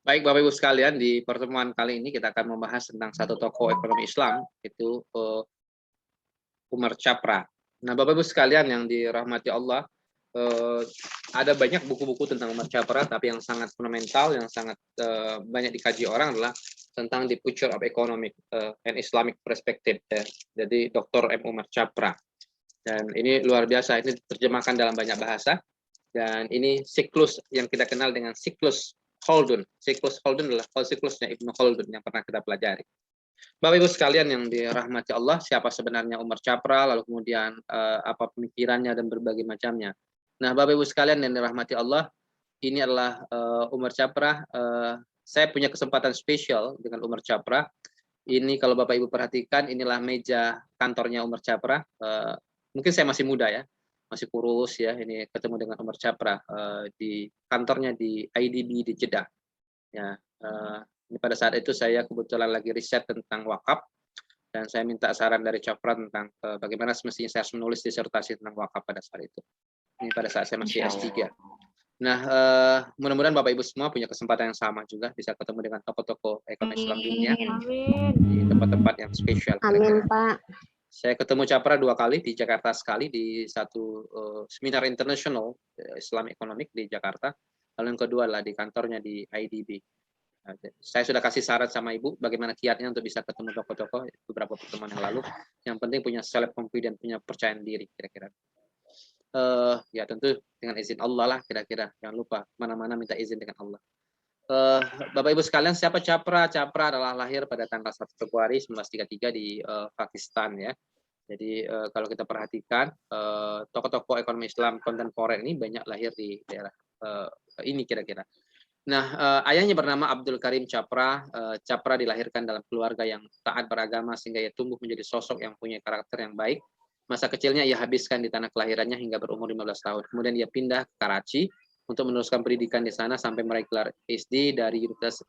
Baik Bapak Ibu sekalian, di pertemuan kali ini kita akan membahas tentang satu tokoh ekonomi Islam, itu Umar Chapra. Nah Bapak Ibu sekalian yang dirahmati Allah, eh, ada banyak buku-buku tentang Umar Chapra, tapi yang sangat fundamental, yang sangat banyak dikaji orang adalah tentang The Future of Economic and Islamic Perspective. Jadi Dr. M. Umar Chapra. Dan ini luar biasa, ini diterjemahkan dalam banyak bahasa. Dan ini siklus yang kita kenal dengan siklus Khaldun. Siklus Khaldun adalah siklusnya Ibnu Khaldun yang pernah kita pelajari. Bapak Ibu sekalian yang dirahmati Allah, siapa sebenarnya Umar Chapra, lalu kemudian apa pemikirannya dan berbagai macamnya. Nah, Bapak Ibu sekalian yang dirahmati Allah, ini adalah Umar Chapra. Saya punya kesempatan spesial dengan Umar Chapra. Ini kalau Bapak Ibu perhatikan, inilah meja kantornya Umar Chapra. Mungkin saya masih muda ya, masih kurus ya. Ini ketemu dengan Umar Chapra di kantornya di IDB di Jeddah. Ya, ini pada saat itu saya kebetulan lagi riset tentang wakaf dan saya minta saran dari Chapra tentang bagaimana semestinya saya harus menulis disertasi tentang wakaf pada saat itu. Ini pada saat saya masih S3. Nah, mudah-mudahan Bapak Ibu semua punya kesempatan yang sama juga bisa ketemu dengan tokoh-tokoh ekonomi Islam dunia di tempat-tempat yang spesial. Amin, Pak. Saya ketemu Chapra 2 kali, di Jakarta sekali di satu seminar internasional Islam Economic di Jakarta, lalu yang kedua adalah di kantornya di IDB. Saya sudah kasih saran sama Ibu bagaimana kiatnya untuk bisa ketemu tokoh-tokoh beberapa pertemuan yang lalu. Yang penting punya self confidence, punya percaya diri kira-kira. Ya tentu dengan izin Allah lah kira-kira. Jangan lupa mana-mana minta izin dengan Allah. Bapak Ibu sekalian, siapa Chapra? Chapra adalah lahir pada tanggal 1 Februari 1933 di Pakistan ya. Jadi kalau kita perhatikan tokoh-tokoh ekonomi Islam kontemporer ini banyak lahir di daerah ini kira-kira. Nah, ayahnya bernama Abdul Karim Chapra. Chapra dilahirkan dalam keluarga yang taat beragama sehingga ia tumbuh menjadi sosok yang punya karakter yang baik. Masa kecilnya ia habiskan di tanah kelahirannya hingga berumur 15 tahun. Kemudian ia pindah ke Karachi untuk meneruskan pendidikan di sana sampai meraih gelar SD dari Universitas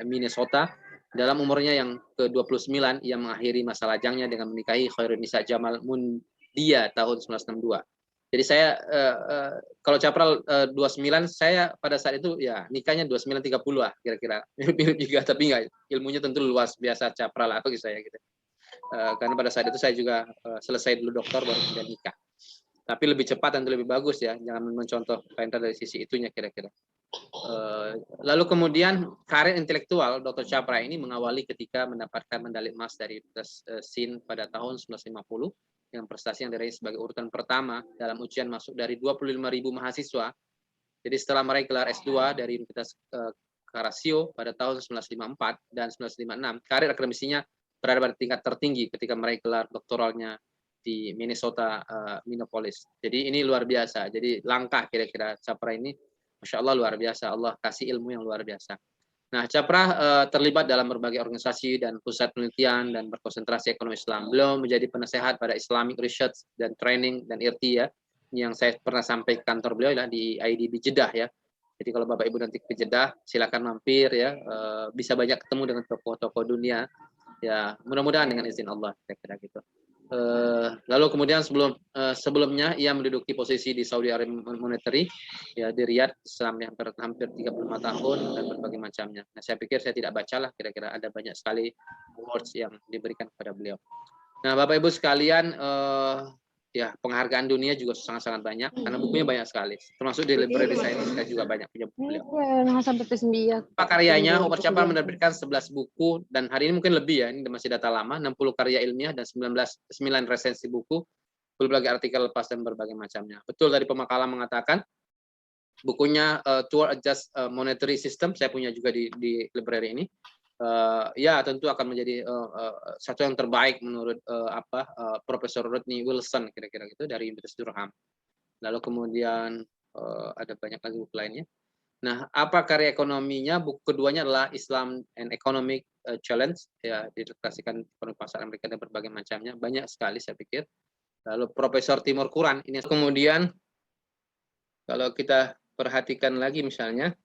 Minnesota. Dalam umurnya yang ke-29, ia mengakhiri masa lajangnya dengan menikahi Khairunisa Jamal Mundia tahun 1962. Jadi saya kalau Chapra 29, saya pada saat itu ya nikahnya 29-30 lah kira-kira. Mirip juga tapi enggak, ilmunya tentu luas biasa Chapra lah bagi saya gitu. Karena pada saat itu saya juga selesai dulu doktor baru kemudian nikah. Tapi lebih cepat dan lebih bagus ya, jangan mencontoh Painter dari sisi itunya kira-kira. Lalu kemudian karir intelektual Dr. Chapra ini mengawali ketika mendapatkan medali emas dari SIN pada tahun 1950 dengan prestasi yang diraih sebagai urutan pertama dalam ujian masuk dari 25.000 mahasiswa. Jadi setelah meraih gelar S2 dari Universitas Karasio pada tahun 1954 dan 1956, karir akademisinya berada pada tingkat tertinggi ketika meraih gelar doktoralnya di Minnesota, Minneapolis. Jadi ini luar biasa. Jadi langkah kira-kira Chapra ini, Masya Allah luar biasa. Allah kasih ilmu yang luar biasa. Nah, Chapra terlibat dalam berbagai organisasi dan pusat penelitian dan berkonsentrasi ekonomi Islam. Beliau menjadi penasehat pada Islamic Research dan Training dan IRTI ya, yang saya pernah sampai ke kantor beliau lah di IDB Jeddah ya. Jadi kalau Bapak Ibu nanti ke Jeddah, silakan mampir ya. Bisa banyak ketemu dengan tokoh-tokoh dunia. Ya, mudah-mudahan dengan izin Allah kira-kira gitu. Lalu kemudian sebelumnya ia menduduki posisi di Saudi Arabia Monetary ya di Riyadh selama hampir 35 tahun dan berbagai macamnya. Nah, saya pikir saya tidak bacalah kira-kira ada banyak sekali awards yang diberikan kepada beliau. Nah, Bapak Ibu sekalian, ya penghargaan dunia juga sangat-sangat banyak karena bukunya banyak sekali. Termasuk di library saya juga banyak punya buku beliau. Apa karyanya? Umar Chapra menerbitkan 11 buku dan hari ini mungkin lebih ya, ini masih data lama, 60 karya ilmiah dan 9 resensi buku, berbagai artikel lepas dan berbagai macamnya. Betul tadi pemakalan mengatakan bukunya Toward a Just Monetary System, saya punya juga di library ini. Ya tentu akan menjadi satu yang terbaik menurut Profesor Rodney Wilson kira-kira gitu dari Universitas Durham. Lalu kemudian ada banyak lagi buku lainnya. Nah, apa karya ekonominya? Buku keduanya adalah Islam and Economic Challenge, ya diilustrasikan ekonomi pasar Amerika dan berbagai macamnya, banyak sekali saya pikir. Lalu Profesor Timur Quran ini kemudian kalau kita perhatikan lagi misalnya.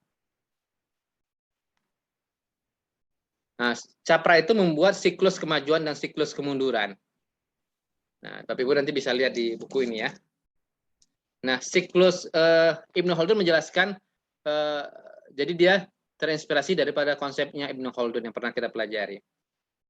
Nah, Chapra itu membuat siklus kemajuan dan siklus kemunduran. Nah, Bapak Ibu nanti bisa lihat di buku ini ya. Nah, siklus Ibnu Khaldun menjelaskan, jadi dia terinspirasi daripada konsepnya Ibnu Khaldun yang pernah kita pelajari.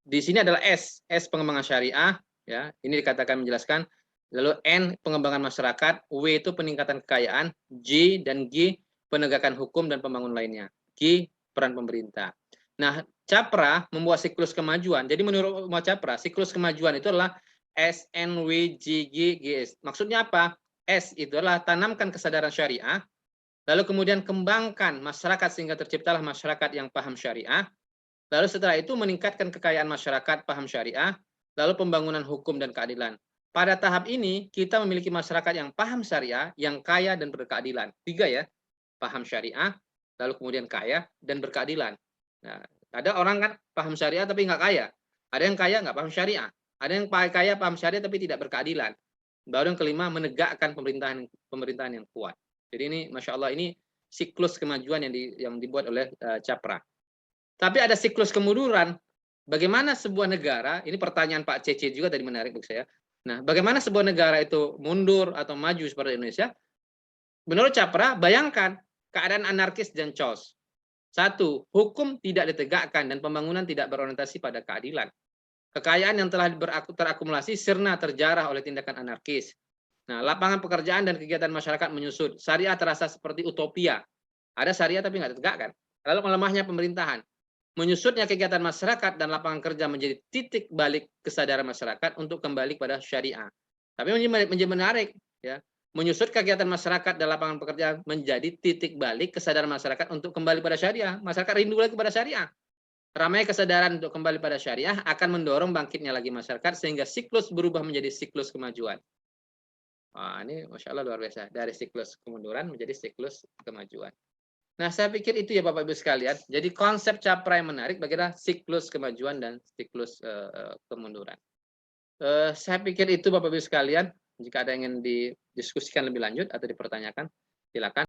Di sini adalah S pengembangan syariah, ya. Ini dikatakan menjelaskan. Lalu N pengembangan masyarakat, W itu peningkatan kekayaan, G dan G penegakan hukum dan pembangunan lainnya. G peran pemerintah. Nah, Capra membuat siklus kemajuan. Jadi menurut Capra, siklus kemajuan itu adalah S, N, W, G, G, GS. Maksudnya apa? S itu adalah tanamkan kesadaran syariah, lalu kemudian kembangkan masyarakat sehingga terciptalah masyarakat yang paham syariah. Lalu setelah itu meningkatkan kekayaan masyarakat paham syariah, lalu pembangunan hukum dan keadilan. Pada tahap ini, kita memiliki masyarakat yang paham syariah, yang kaya dan berkeadilan. 3 ya, paham syariah, lalu kemudian kaya dan berkeadilan. Nah, ada orang kan paham syariah tapi nggak kaya. Ada yang kaya nggak paham syariah. Ada yang kaya paham syariah tapi tidak berkeadilan. Baru yang kelima, menegakkan pemerintahan yang kuat. Jadi ini, Masya Allah, ini siklus kemajuan yang dibuat oleh Capra. Tapi ada siklus kemunduran. Bagaimana sebuah negara, ini pertanyaan Pak Cece juga tadi menarik bagi saya. Nah, bagaimana sebuah negara itu mundur atau maju seperti Indonesia? Menurut Capra, bayangkan keadaan anarkis dan chaos. 1, hukum tidak ditegakkan dan pembangunan tidak berorientasi pada keadilan. Kekayaan yang telah terakumulasi sirna terjarah oleh tindakan anarkis. Nah, lapangan pekerjaan dan kegiatan masyarakat menyusut. Syariah terasa seperti utopia. Ada syariah tapi nggak ditegakkan. Lalu melemahnya pemerintahan. Menyusutnya kegiatan masyarakat dan lapangan kerja menjadi titik balik kesadaran masyarakat untuk kembali pada syariah. Tapi menjadi menarik, ya. Menyusut kegiatan masyarakat dan lapangan pekerjaan menjadi titik balik kesadaran masyarakat untuk kembali pada syariah. Masyarakat rindu lagi pada syariah. Ramai kesadaran untuk kembali pada syariah akan mendorong bangkitnya lagi masyarakat sehingga siklus berubah menjadi siklus kemajuan. Wah, ini Masya Allah luar biasa. Dari siklus kemunduran menjadi siklus kemajuan. Nah, saya pikir itu ya Bapak Ibu sekalian. Jadi konsep Capra yang menarik bagaimana siklus kemajuan dan siklus kemunduran. Saya pikir itu Bapak Ibu sekalian. Jika ada yang ingin didiskusikan lebih lanjut atau dipertanyakan, silakan.